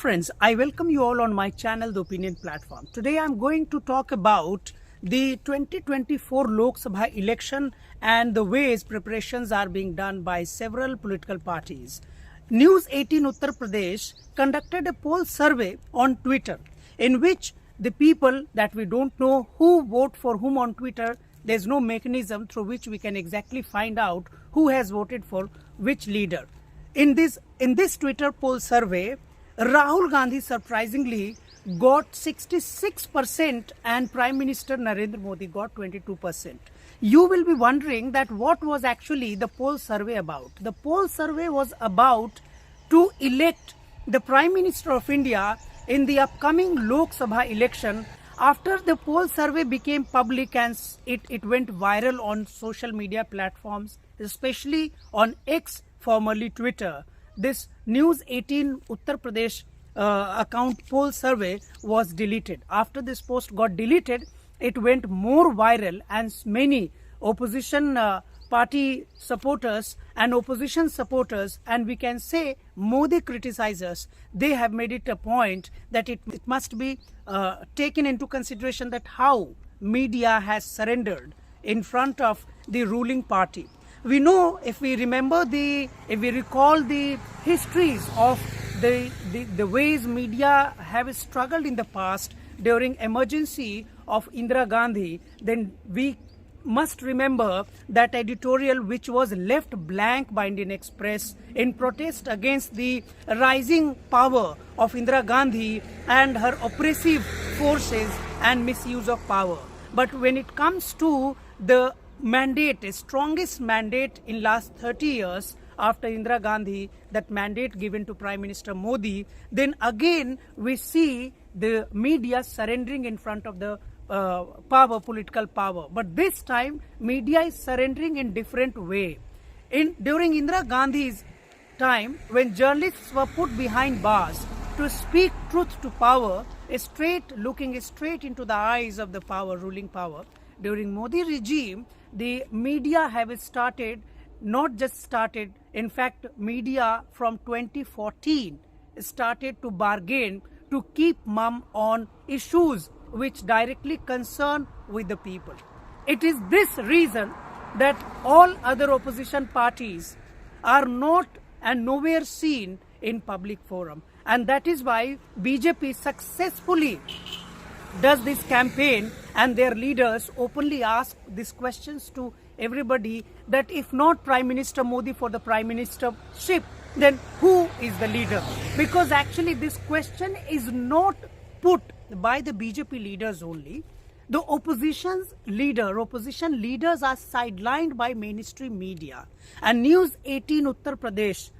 friends, I welcome you all on my channel, The Opinion Platform. Today I am going to talk about the 2024 Lok Sabha election and the ways preparations are being done by several political parties. News 18 Uttar Pradesh conducted a poll survey on Twitter in which the people that we don't know who vote for whom on Twitter, there's no mechanism through which we can exactly find out who has voted for which leader. In this Twitter poll survey, Rahul Gandhi surprisingly got 66% and Prime Minister Narendra Modi got 22%. You will be wondering that what was actually the poll survey about. The poll survey was about to elect the Prime Minister of India in the upcoming Lok Sabha election. After the poll survey became public and it went viral on social media platforms, especially on X, formerly Twitter, this News 18 Uttar Pradesh account poll survey was deleted. After this post got deleted, it went more viral and many opposition party supporters and opposition supporters, and we can say Modi criticizers, they have made it a point that it must be taken into consideration that how media has surrendered in front of the ruling party. We know, if we recall the histories of the ways media have struggled in the past during emergency of Indira Gandhi, then we must remember that editorial which was left blank by Indian Express in protest against the rising power of Indira Gandhi and her oppressive forces and misuse of power. But when it comes to the mandate, a strongest mandate in last 30 years after Indira Gandhi, that mandate given to Prime Minister Modi, then again we see the media surrendering in front of the political power. But this time media is surrendering in different way. During Indira Gandhi's time, when journalists were put behind bars to speak truth to power, looking straight into the eyes of the ruling power, during Modi regime, the media have started, in fact, media from 2014 started to bargain to keep mum on issues which directly concern with the people. It is this reason that all other opposition parties are not and nowhere seen in public forum. And that is why BJP successfully does this campaign, and their leaders openly ask these questions to everybody that if not Prime Minister Modi for the Prime Ministership, then who is the leader? Because actually this question is not put by the BJP leaders only. The opposition leaders are sidelined by mainstream media. And News 18 Uttar Pradesh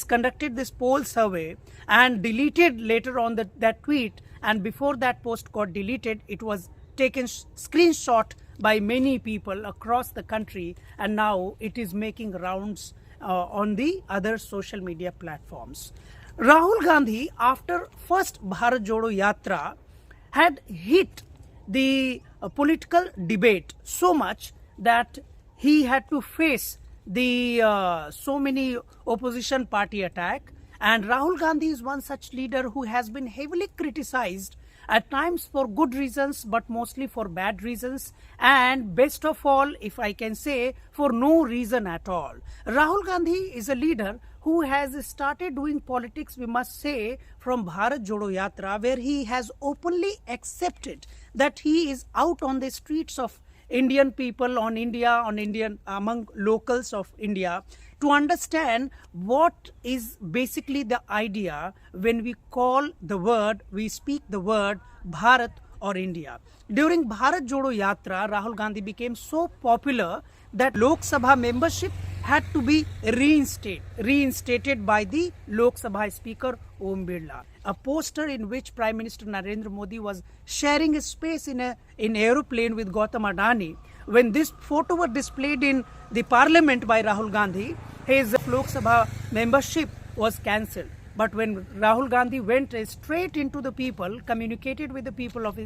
conducted this poll survey and deleted later on that tweet, and before that post got deleted, it was taken screenshot by many people across the country, and now it is making rounds on the other social media platforms. Rahul Gandhi, after first Bharat Jodo Yatra, had hit the political debate so much that he had to face the so many opposition party attack. And Rahul Gandhi is one such leader who has been heavily criticized, at times for good reasons, but mostly for bad reasons, and best of all, if I can say, for no reason at all. Rahul Gandhi is a leader who has started doing politics, we must say, from Bharat Jodo Yatra, where he has openly accepted that he is out on the streets of Indian people, among locals of India, to understand what is basically the idea when we speak the word Bharat or India. During Bharat Jodo Yatra, Rahul Gandhi became so popular that Lok Sabha membership had to be reinstated by the Lok Sabha Speaker Om Birla. A poster in which Prime Minister Narendra Modi was sharing a space in aeroplane with Gautam Adani. When this photo was displayed in the parliament by Rahul Gandhi, his Lok Sabha membership was cancelled. But when Rahul Gandhi went straight into the people, communicated with the people of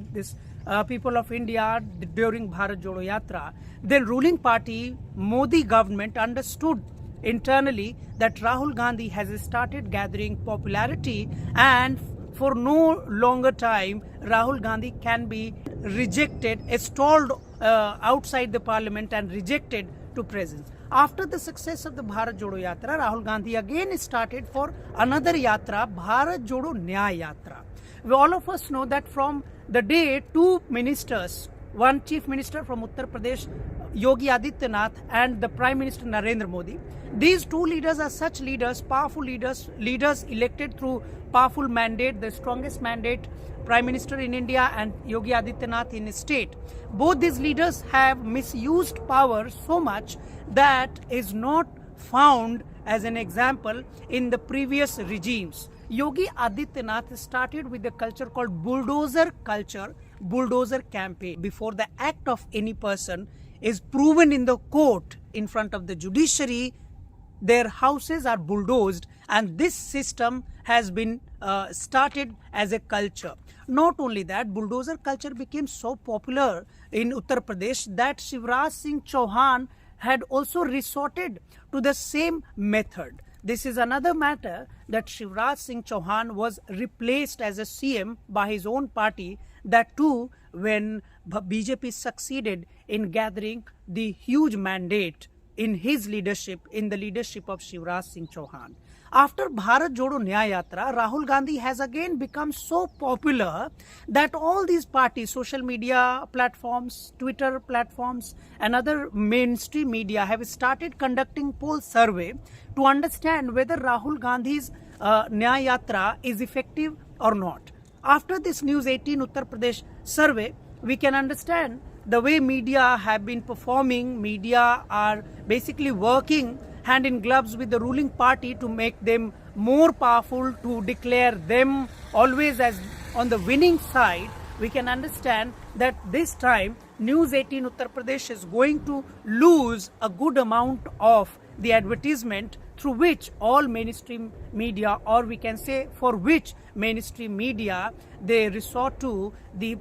India during Bharat Jodo Yatra, the ruling party, Modi government, understood internally that Rahul Gandhi has started gathering popularity, and for no longer time Rahul Gandhi can be rejected, stalled outside the parliament and rejected to presence. After the success of the Bharat Jodo Yatra, Rahul Gandhi again started for another yatra, Bharat Jodo Nyay Yatra. All of us know that from the day two ministers, one chief minister from Uttar Pradesh, Yogi Adityanath, and the Prime Minister Narendra Modi, these two leaders are such leaders, powerful leaders, leaders elected through powerful mandate, the strongest mandate, Prime Minister in India and Yogi Adityanath in his state. Both these leaders have misused power so much that is not found as an example in the previous regimes. Yogi Adityanath started with a culture called bulldozer culture, bulldozer campaign. Before the act of any person is proven in the court in front of the judiciary, their houses are bulldozed, and this system has been started as a culture. Not only that, bulldozer culture became so popular in Uttar Pradesh that Shivraj Singh Chauhan had also resorted to the same method. This is another matter that Shivraj Singh Chauhan was replaced as a CM by his own party, that too when BJP succeeded in gathering the huge mandate in his leadership, in the leadership of Shivraj Singh Chauhan. After Bharat Jodo Nyay Yatra, Rahul Gandhi has again become so popular that all these parties, social media platforms, Twitter platforms, and other mainstream media have started conducting poll survey to understand whether Rahul Gandhi's Nyay Yatra is effective or not. After this News 18 Uttar Pradesh survey, we can understand the way media have been performing. Media are basically working hand in gloves with the ruling party to make them more powerful, to declare them always as on the winning side. We can understand that this time News 18 Uttar Pradesh is going to lose a good amount of the advertisement through which all mainstream media, or we can say for which mainstream media, they resort to the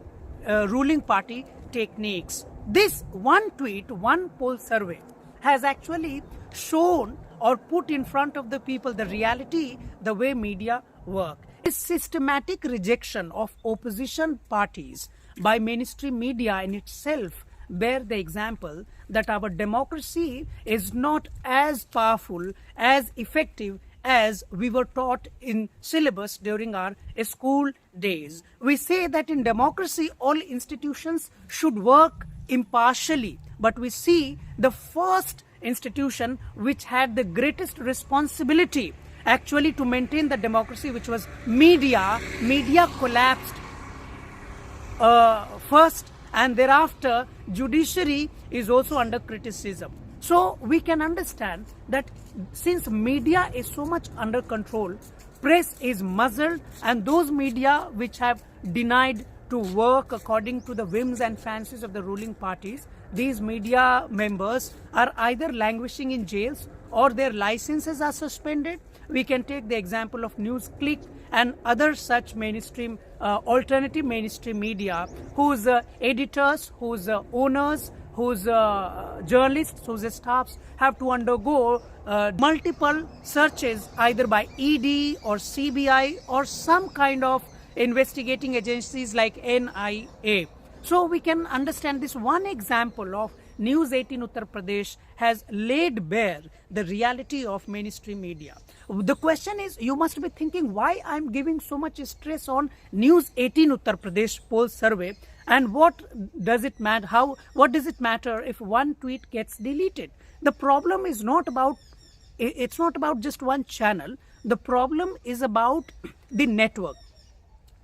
ruling party techniques. This one tweet, one poll survey has actually shown or put in front of the people the reality, the way media work. This systematic rejection of opposition parties by mainstream media in itself bear the example that our democracy is not as powerful, as effective as we were taught in syllabus during our school days. We say that in democracy all institutions should work impartially, but we see the first institution which had the greatest responsibility actually to maintain the democracy, which was media. Media collapsed first, and thereafter judiciary is also under criticism. So we can understand that since media is so much under control, press is muzzled, and those media which have denied to work according to the whims and fancies of the ruling parties, these media members are either languishing in jails or their licenses are suspended. We can take the example of News Click and other such mainstream, alternative mainstream media, whose editors, whose owners, whose journalists, whose staffs have to undergo multiple searches either by ED or CBI or some kind of investigating agencies like NIA. So we can understand this one example of News 18 Uttar Pradesh has laid bare the reality of mainstream media. The question is, you must be thinking why I'm giving so much stress on News 18 Uttar Pradesh poll survey, and what does it matter? What does it matter if one tweet gets deleted? The problem is not about, it's not about just one channel. The problem is about the network.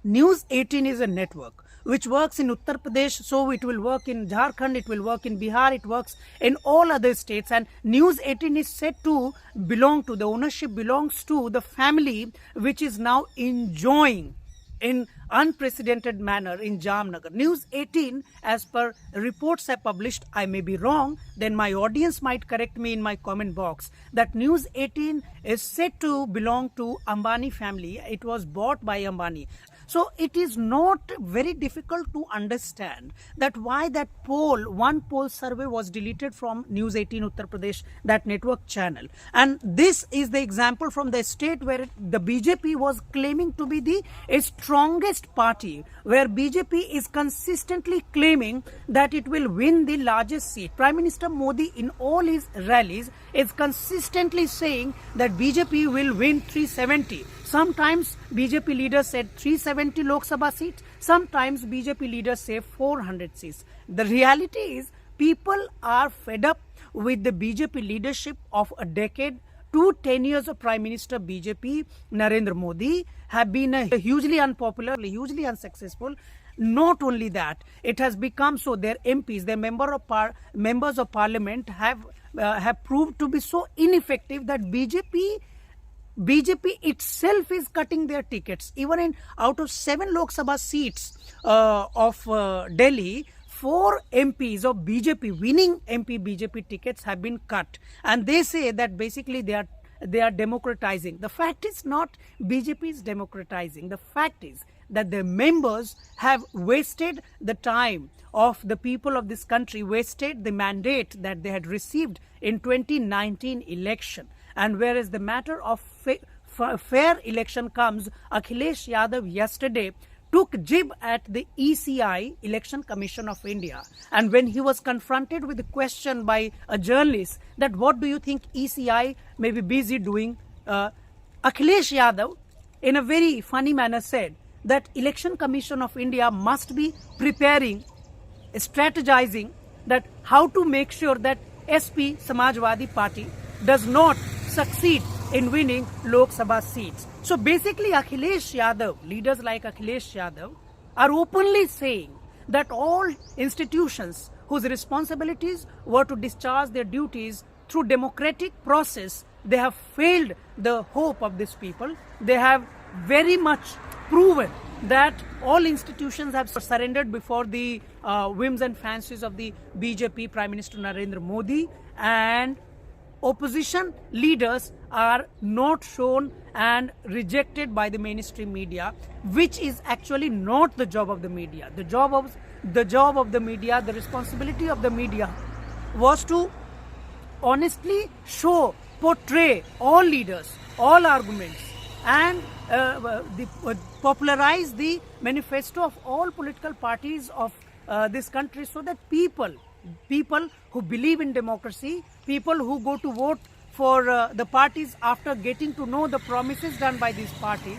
News 18 is a network which works in Uttar Pradesh, so it will work in Jharkhand, it will work in Bihar, it works in all other states, and News 18 is said to belong to, the ownership belongs to the family which is now enjoying in unprecedented manner in Jamnagar. News 18, as per reports I published, I may be wrong, then my audience might correct me in my comment box, that News 18 is said to belong to Ambani family. It was bought by Ambani. So it is not very difficult to understand that why that one poll survey was deleted from News 18 Uttar Pradesh, that network channel. And this is the example from the state where the BJP was claiming to be the strongest party, where BJP is consistently claiming that it will win the largest seat. Prime Minister Modi in all his rallies is consistently saying that BJP will win 370. Sometimes BJP leaders said 370 Lok Sabha seats. Sometimes BJP leaders say 400 seats. The reality is people are fed up with the BJP leadership of a decade. 2 tenures of Prime Minister BJP Narendra Modi have been hugely unpopular, hugely unsuccessful. Not only that, it has become so their MPs, their members of parliament have proved to be so ineffective that BJP itself is cutting their tickets. Even out of 7 Lok Sabha seats of Delhi, 4 MPs of BJP, winning MP BJP tickets have been cut. And they say that basically they are democratizing. The fact is not BJP is democratizing. The fact is that the members have wasted the time of the people of this country, wasted the mandate that they had received in 2019 election. And whereas the matter of fair election comes, Akhilesh Yadav yesterday took jib at the ECI, Election Commission of India. And when he was confronted with a question by a journalist that what do you think ECI may be busy doing, Akhilesh Yadav in a very funny manner said that Election Commission of India must be preparing, strategizing that how to make sure that SP Samajwadi Party does not succeed in winning Lok Sabha seats. So basically Akhilesh Yadav, leaders like Akhilesh Yadav are openly saying that all institutions whose responsibilities were to discharge their duties through democratic process, they have failed the hope of these people. They have very much proven that all institutions have surrendered before the whims and fancies of the BJP, Prime Minister Narendra Modi, and opposition leaders are not shown and rejected by the mainstream media, which is actually not the job of the media. The job of the media, the responsibility of the media was to honestly portray all leaders, all arguments, and popularize the manifesto of all political parties of this country, so that people who believe in democracy, people who go to vote for the parties after getting to know the promises done by these parties,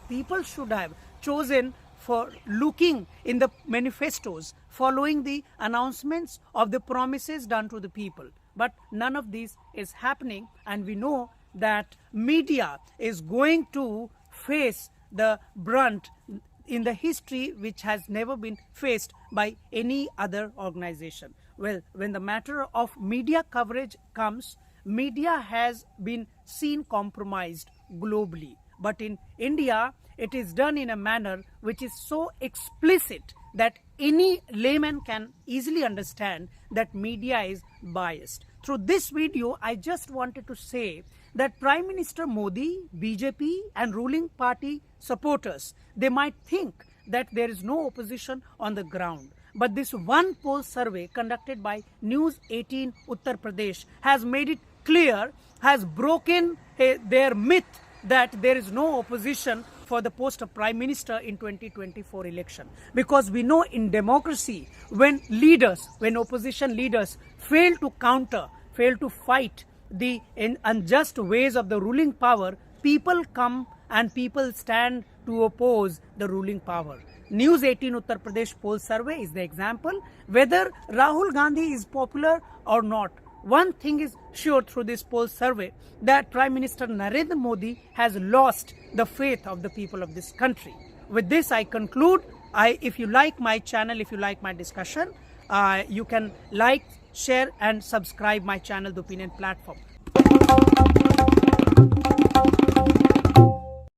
people should have chosen for looking in the manifestos, following the announcements of the promises done to the people. But none of this is happening, and we know that media is going to face the brunt in the history which has never been faced by any other organization. Well, when the matter of media coverage comes, media has been seen compromised globally. But in India, it is done in a manner which is so explicit that any layman can easily understand that media is biased. Through this video, I just wanted to say that Prime Minister Modi, BJP and ruling party supporters, they might think that there is no opposition on the ground. But this one poll survey conducted by News 18 Uttar Pradesh has made it clear, has broken their myth that there is no opposition for the post of Prime Minister in 2024 election. Because we know in democracy, when opposition leaders fail to counter, fail to fight the unjust ways of the ruling power, people come and people stand to oppose the ruling power. News 18 Uttar Pradesh poll survey is the example. Whether Rahul Gandhi is popular or not, one thing is sure through this poll survey, that Prime Minister Narendra Modi has lost the faith of the people of this country. With this, I conclude. If you like my channel, if you like my discussion, you can like, share and subscribe my channel, The Opinion Platform.